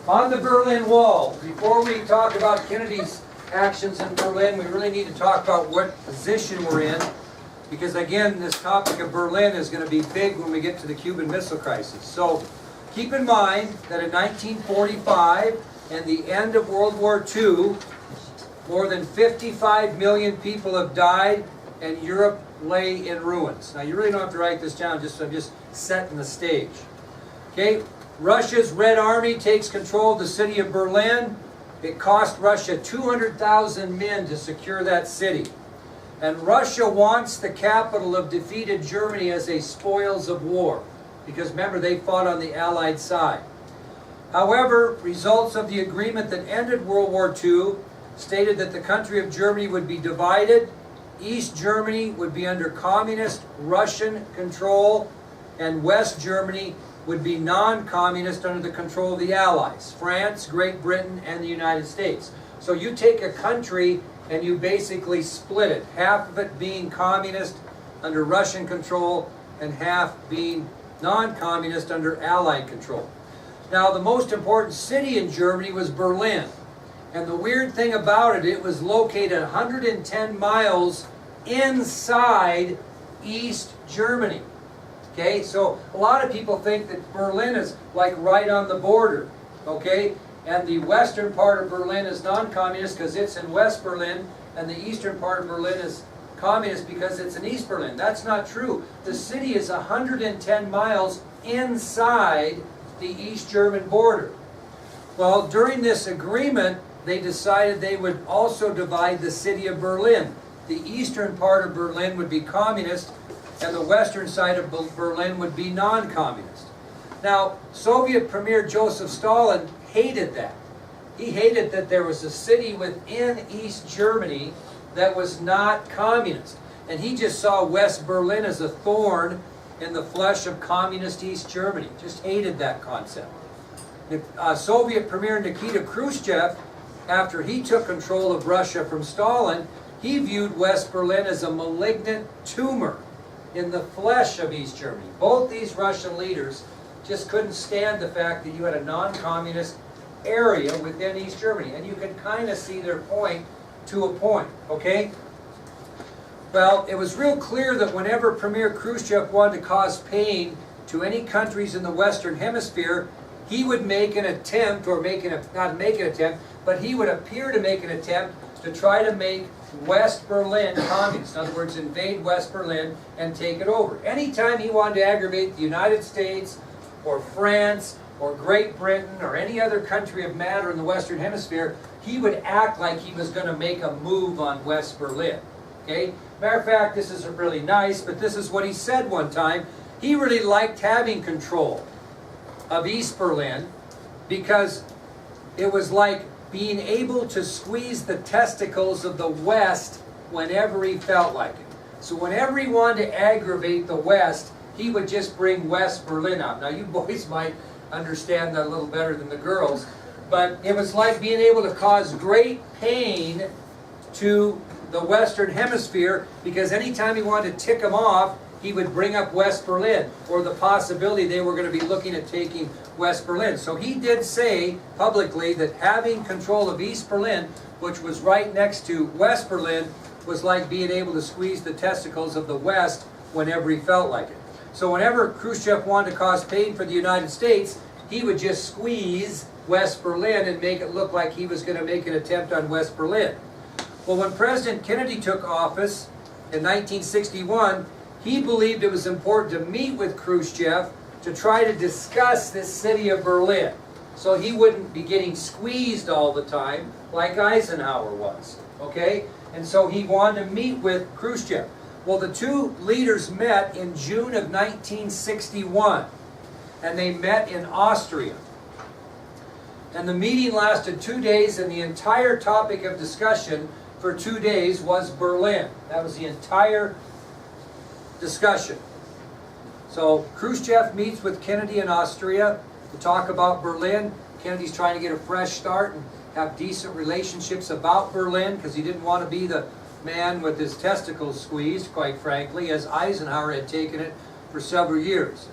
On the Berlin Wall, before we talk about Kennedy's actions in Berlin, we really need to talk about what position we're in, because again, this topic of Berlin is going to be big when we get to the Cuban Missile Crisis. So keep in mind that in 1945 and the end of World War II, more than 55 million people have died and Europe lay in ruins. Now you really don't have to write this down, I'm just setting the stage. Okay, Russia's Red Army takes control of the city of Berlin. It cost Russia 200,000 men to secure that city. And Russia wants the capital of defeated Germany as a spoils of war, because remember, they fought on the Allied side. However, results of the agreement that ended World War II stated that the country of Germany would be divided. East Germany would be under communist Russian control, and West Germany would be non-communist under the control of the Allies, France, Great Britain, and the United States. So you take a country and you basically split it, half of it being communist under Russian control and half being non-communist under Allied control. Now, the most important city in Germany was Berlin. And the weird thing about it, it was located 110 miles inside East Germany. Okay, so a lot of people think that Berlin is like right on the border. Okay, and the western part of Berlin is non-communist because it's in West Berlin, and the eastern part of Berlin is communist because it's in East Berlin. That's not true. The city is 110 miles inside the East German border. Well, during this agreement, they decided they would also divide the city of Berlin. The eastern part of Berlin would be communist, and the western side of Berlin would be non-communist. Now, Soviet Premier Joseph Stalin hated that. He hated that there was a city within East Germany that was not communist. And he just saw West Berlin as a thorn in the flesh of communist East Germany. Just hated that concept. Soviet Premier Nikita Khrushchev, after he took control of Russia from Stalin, he viewed West Berlin as a malignant tumor in the flesh of East Germany. Both these Russian leaders just couldn't stand the fact that you had a non-communist area within East Germany. And you can kind of see their point to a point, okay? Well, it was real clear that whenever Premier Khrushchev wanted to cause pain to any countries in the Western Hemisphere, he would make an attempt, or not make an attempt, but he would appear to make an attempt to try to make West Berlin communist. In other words, invade West Berlin and take it over. Anytime he wanted to aggravate the United States or France or Great Britain or any other country of matter in the Western Hemisphere, he would act like he was going to make a move on West Berlin. Okay? Matter of fact, this isn't really nice, but this is what he said one time. He really liked having control of East Berlin because it was like being able to squeeze the testicles of the West whenever he felt like it. So whenever he wanted to aggravate the West, he would just bring West Berlin out. Now you boys might understand that a little better than the girls, but it was like being able to cause great pain to the Western Hemisphere, because anytime he wanted to tick them off, he would bring up West Berlin, or the possibility they were going to be looking at taking West Berlin. So he did say publicly that having control of East Berlin, which was right next to West Berlin, was like being able to squeeze the testicles of the West whenever he felt like it. So whenever Khrushchev wanted to cause pain for the United States, he would just squeeze West Berlin and make it look like he was going to make an attempt on West Berlin. Well, when President Kennedy took office in 1961, he believed it was important to meet with Khrushchev to try to discuss this city of Berlin, so he wouldn't be getting squeezed all the time like Eisenhower was. Okay? And so he wanted to meet with Khrushchev. Well, the two leaders met in June of 1961, and they met in Austria. And the meeting lasted 2 days, and the entire topic of discussion for 2 days was Berlin. That was the entire discussion. So Khrushchev meets with Kennedy in Austria to talk about Berlin. Kennedy's trying to get a fresh start and have decent relationships about Berlin, because he didn't want to be the man with his testicles squeezed, quite frankly, as Eisenhower had taken it for several years.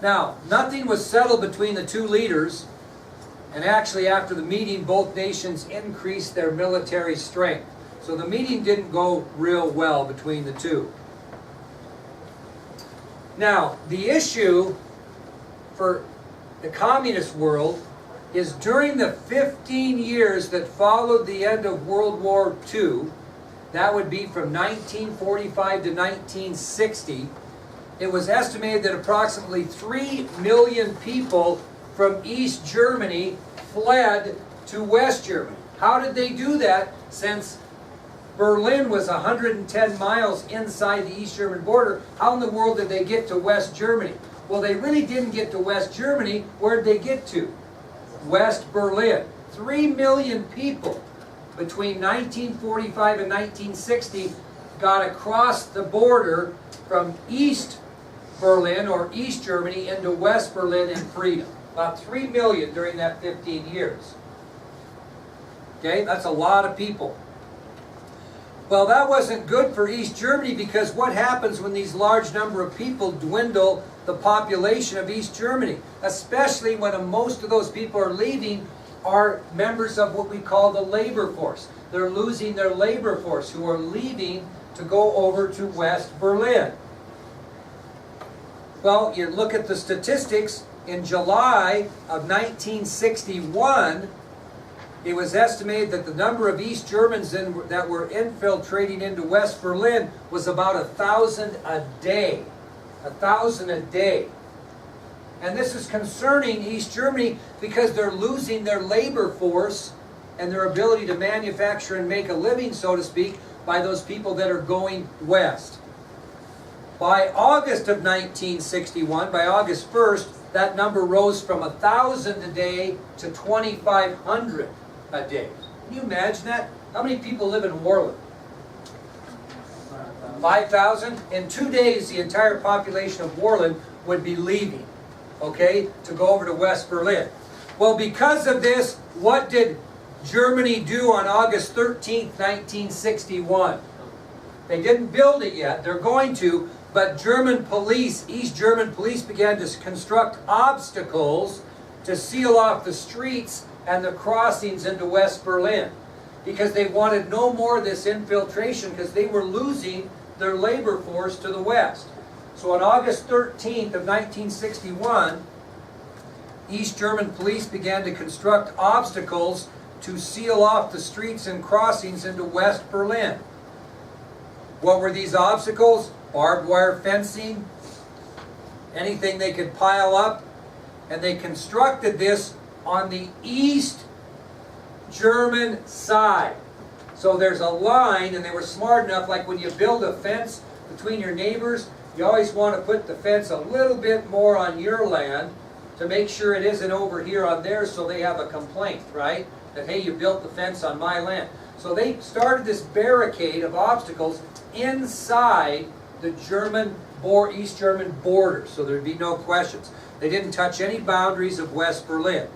Now, nothing was settled between the two leaders, And actually, after the meeting, both nations increased their military strength. So the meeting didn't go real well between the two. Now, the issue for the communist world is during the 15 years that followed the end of World War II, that would be from 1945 to 1960, it was estimated that approximately 3 million people from East Germany fled to West Germany. How did they do that, since Berlin was 110 miles inside the East German border? How in the world did they get to West Germany? Well, they really didn't get to West Germany. Where did they get to? West Berlin. 3 million people between 1945 and 1960 got across the border from East Berlin or East Germany into West Berlin in freedom. About 3 million during that 15 years. Okay, that's a lot of people. Well, that wasn't good for East Germany, because what happens when these large number of people dwindle the population of East Germany? Especially when most of those people are leaving are members of what we call the labor force. They're losing their labor force, who are leaving to go over to West Berlin. Well, you look at the statistics. In July of 1961, it was estimated that the number of East Germans that were infiltrating into West Berlin was about 1,000 a day. 1,000 a day. And this is concerning East Germany because they're losing their labor force and their ability to manufacture and make a living, so to speak, by those people that are going west. By August of 1961, by August 1st, that number rose from 1,000 a day to 2,500 a day. Can you imagine that? How many people live in Worland? 5,000? In 2 days, the entire population of Worland would be leaving, okay, to go over to West Berlin. Well, because of this, what did Germany do on August 13th, 1961? They didn't build it yet. They're going to. But German police, East German police, began to construct obstacles to seal off the streets and the crossings into West Berlin, because they wanted no more of this infiltration, because they were losing their labor force to the west. So on August 13th of 1961, East German police began to construct obstacles to seal off the streets and crossings into West Berlin. What were these obstacles? Barbed wire fencing, anything they could pile up. And they constructed this on the East German side. So there's a line, and they were smart enough, like when you build a fence between your neighbors, you always want to put the fence a little bit more on your land to make sure it isn't over here on theirs, so they have a complaint, right? That, hey, you built the fence on my land. So they started this barricade of obstacles inside the East German border, so there'd be no questions. They didn't touch any boundaries of West Berlin.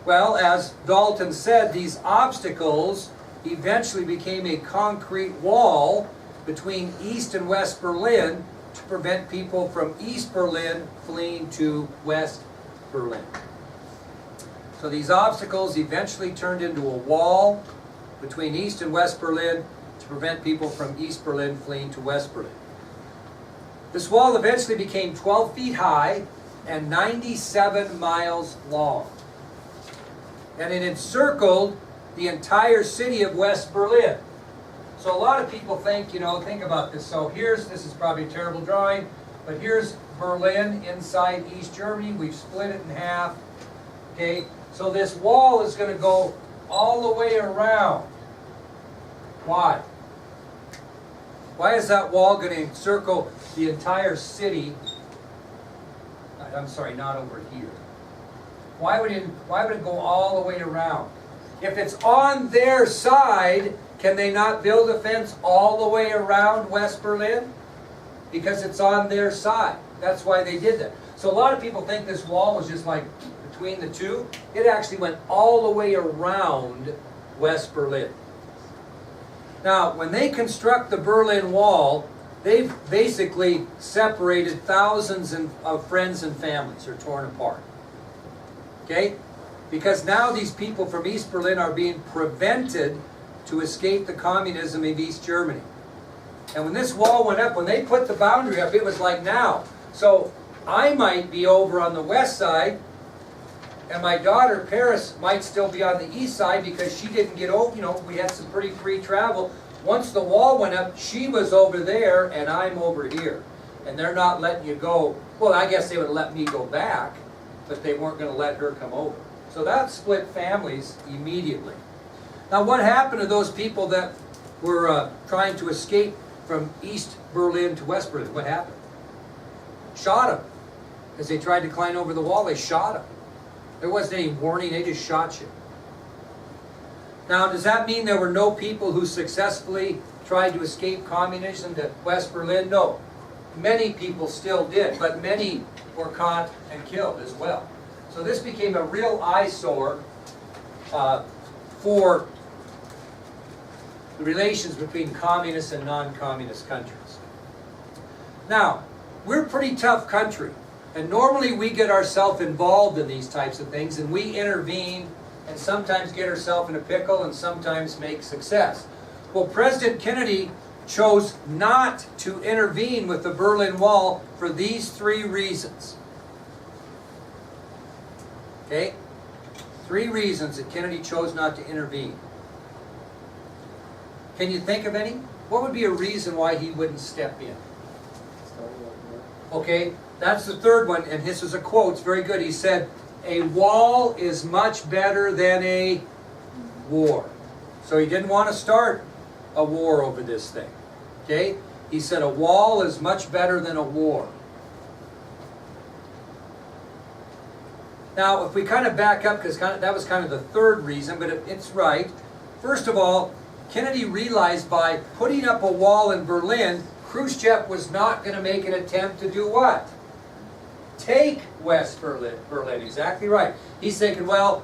Well, as Dalton said, these obstacles eventually became a concrete wall between East and West Berlin to prevent people from East Berlin fleeing to West Berlin. So these obstacles eventually turned into a wall between East and West Berlin to prevent people from East Berlin fleeing to West Berlin. This wall eventually became 12 feet high and 97 miles long. And it encircled the entire city of West Berlin. So a lot of people think, think about this. So this is probably a terrible drawing, but here's Berlin inside East Germany. We've split it in half. Okay, so this wall is going to go all the way around. Why? Why is that wall going to encircle the entire city? I'm sorry, not over here. Why would it go all the way around? If it's on their side, can they not build a fence all the way around West Berlin? Because it's on their side. That's why they did that. So a lot of people think this wall was just like between the two. It actually went all the way around West Berlin. Now, when they construct the Berlin Wall, they've basically separated thousands of friends and families are torn apart. Okay? Because now these people from East Berlin are being prevented to escape the communism of East Germany. And when this wall went up, when they put the boundary up, it was like now. So I might be over on the west side, and my daughter, Paris, might still be on the east side because she didn't get over, you know, we had some pretty free travel. Once the wall went up, she was over there, and I'm over here. And they're not letting you go. Well, I guess they would let me go back, but they weren't going to let her come over. So that split families immediately. Now, what happened to those people that were trying to escape from East Berlin to West Berlin? What happened? Shot them. As they tried to climb over the wall, they shot them. There wasn't any warning, they just shot you. Now, does that mean there were no people who successfully tried to escape communism to West Berlin? No. Many people still did, but many were caught and killed as well. So this became a real eyesore for the relations between communist and non-communist countries. Now, we're a pretty tough country, and normally we get ourselves involved in these types of things, and we intervene and sometimes get ourselves in a pickle and sometimes make success. Well, President Kennedy chose not to intervene with the Berlin Wall for these three reasons. Okay? 3 reasons that Kennedy chose not to intervene. Can you think of any? What would be a reason why he wouldn't step in? Okay, that's the third one, and this is a quote, it's very good. He said, "A wall is much better than a war." So he didn't want to start a war over this thing. Okay? He said a wall is much better than a war. Now, if we kind of back up, because that was kind of the third reason, but it's right. First of all, Kennedy realized by putting up a wall in Berlin, Khrushchev was not going to make an attempt to do what? Take West Berlin. Exactly right. He's thinking, well,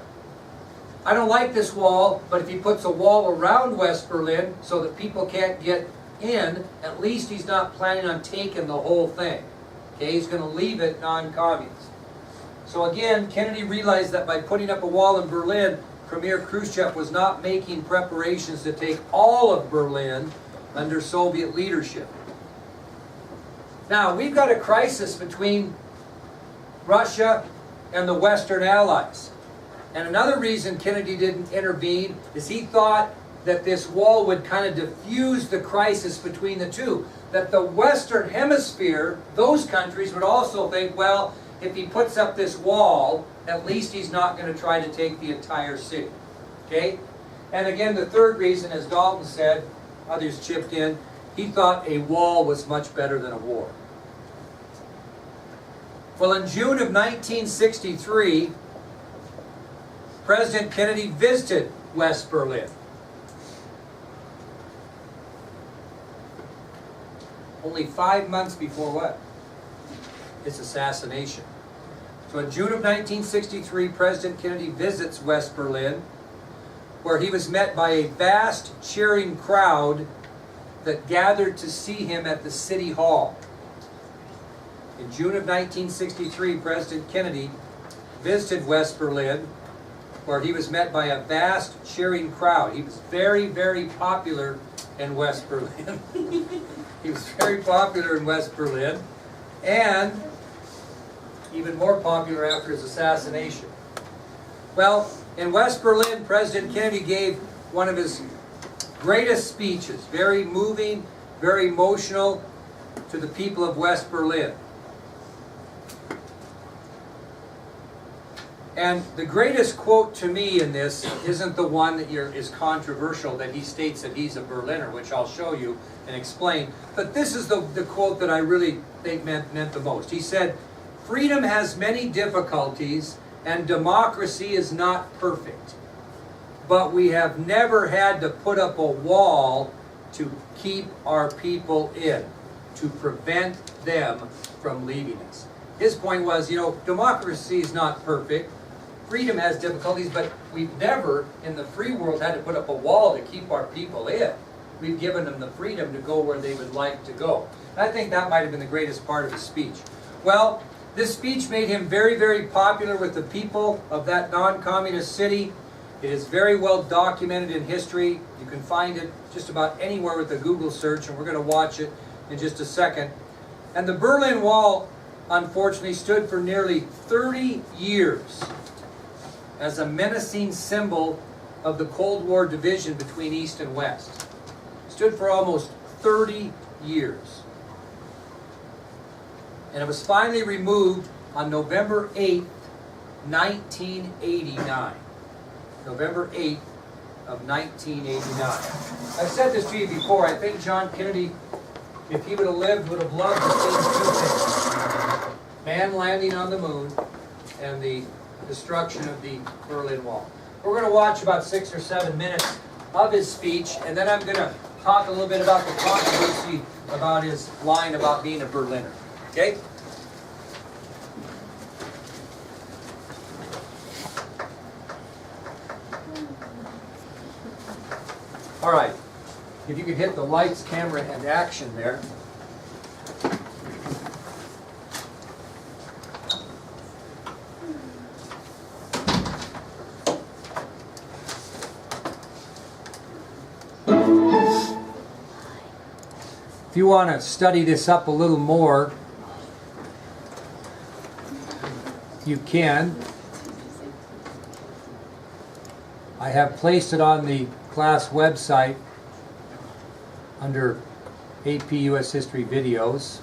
I don't like this wall, but if he puts a wall around West Berlin so that people can't get in, at least he's not planning on taking the whole thing. Okay, he's going to leave it non-communist. So again, Kennedy realized that by putting up a wall in Berlin, Premier Khrushchev was not making preparations to take all of Berlin under Soviet leadership. Now, we've got a crisis between Russia and the Western Allies. And another reason Kennedy didn't intervene is he thought that this wall would kind of diffuse the crisis between the two. That the Western Hemisphere, those countries would also think, well, if he puts up this wall, at least he's not going to try to take the entire city. Okay? And again, the third reason, as Dalton said, others chipped in, he thought a wall was much better than a war. Well, in June of 1963, President Kennedy visited West Berlin. Only 5 months before what? His assassination. So in June of 1963, President Kennedy visits West Berlin, where he was met by a vast cheering crowd that gathered to see him at the City Hall. In June of 1963, President Kennedy visited West Berlin, where he was met by a vast cheering crowd. He was very, very popular in West Berlin. He was very popular in West Berlin, and even more popular after his assassination. Well, in West Berlin, President Kennedy gave one of his greatest speeches, very moving, very emotional, to the people of West Berlin. And the greatest quote to me in this isn't the one that is controversial, that he states that he's a Berliner, which I'll show you and explain. But this is the quote that I really think meant the most. He said, "Freedom has many difficulties and democracy is not perfect. But we have never had to put up a wall to keep our people in, to prevent them from leaving us." His point was, you know, democracy is not perfect. Freedom has difficulties, but we've never, in the free world, had to put up a wall to keep our people in. We've given them the freedom to go where they would like to go. And I think that might have been the greatest part of his speech. Well, This speech made him very, very popular with the people of that non-communist city. It is very well documented in history. You can find it just about anywhere with a Google search, and we're going to watch it in just a second. And the Berlin Wall, unfortunately, stood for nearly 30 years as a menacing symbol of the Cold War division between East and West. Stood for almost 30 years. And it was finally removed on November 8th, 1989. November 8th of 1989. I've said this to you before. I think John Kennedy, if he would have lived, would have loved to see two things. Man landing on the moon and the destruction of the Berlin Wall. We're going to watch about 6 or 7 minutes of his speech, and then I'm going to talk a little bit about the controversy about his line about being a Berliner. Okay? All right. If you could hit the lights, camera, and action there. If you want to study this up a little more, you can. I have placed it on the class website under AP US History videos.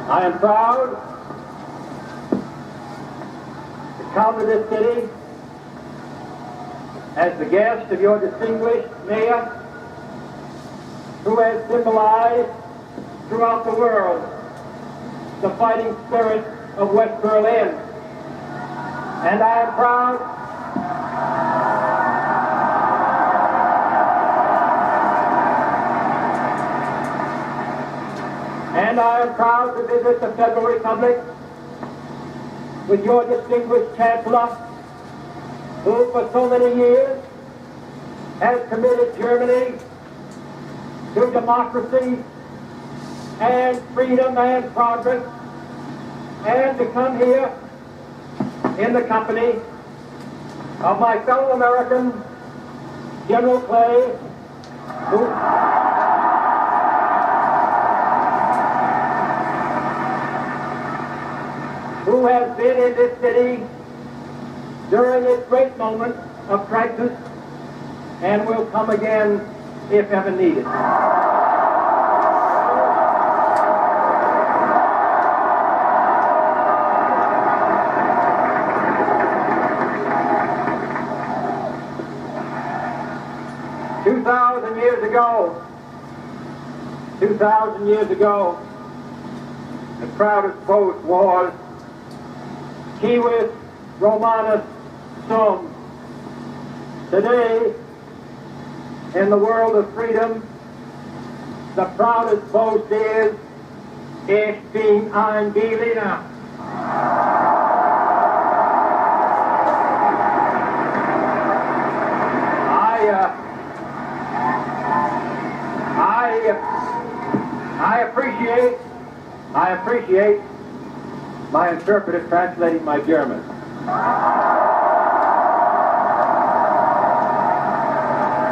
I am proud to come to this city as the guest of your distinguished mayor, who has symbolized throughout the world the fighting spirit of West Berlin. And I am proud to visit the Federal Republic with your distinguished Chancellor, who for so many years has committed Germany to democracy and freedom and progress, and to come here in the company of my fellow American, General Clay, who has been in this city during its great moment of crisis and will come again if ever needed. Two thousand years ago, the proudest boast was Civis Romanus Sum. Today, in the world of freedom, the proudest boast is Ich bin ein Berliner. I appreciate my interpreter translating my German.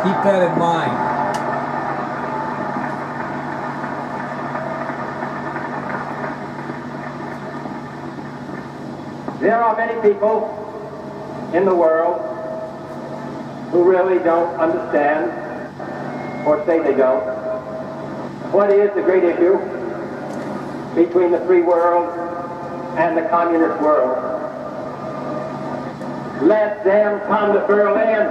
Keep that in mind. There are many people in the world who really don't understand, or say they don't, what is the great issue between the free world and the communist world. Let them come to Berlin.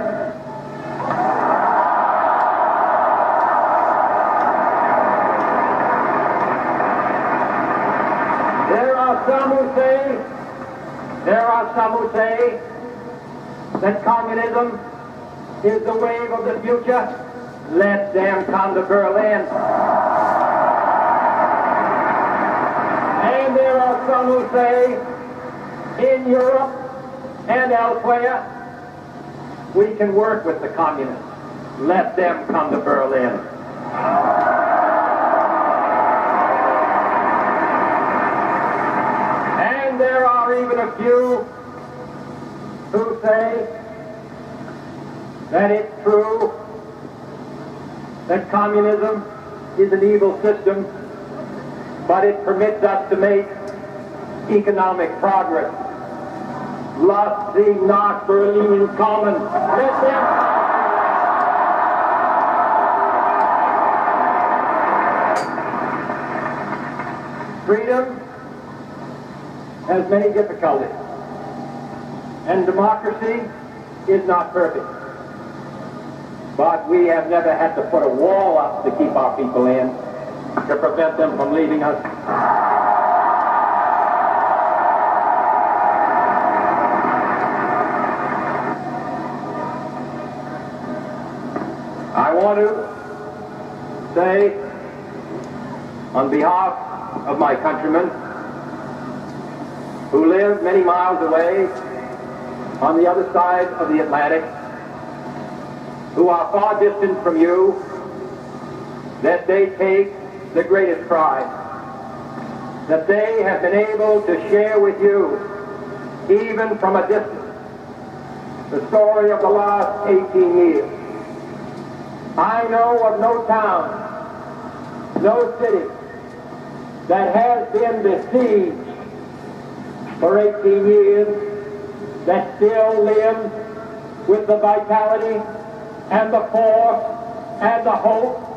There are some who who say that communism is the wave of the future, let them come to Berlin. And there are some who say in Europe and elsewhere we can work with the communists. Let them come to Berlin. And there are even a few who say that it's true that communism is an evil system, but it permits us to make economic progress. Lasst sie nach Berlin kommen. Let them. Freedom has many difficulties, and democracy is not perfect. But we have never had to put a wall up to keep our people in, to prevent them from leaving us. I want to say, on behalf of my countrymen who live many miles away on the other side of the Atlantic, who are far distant from you, that they take the greatest pride, that they have been able to share with you, even from a distance, the story of the last 18 years. I know of no town, no city that has been besieged for 18 years that still lives with the vitality and the force and the hope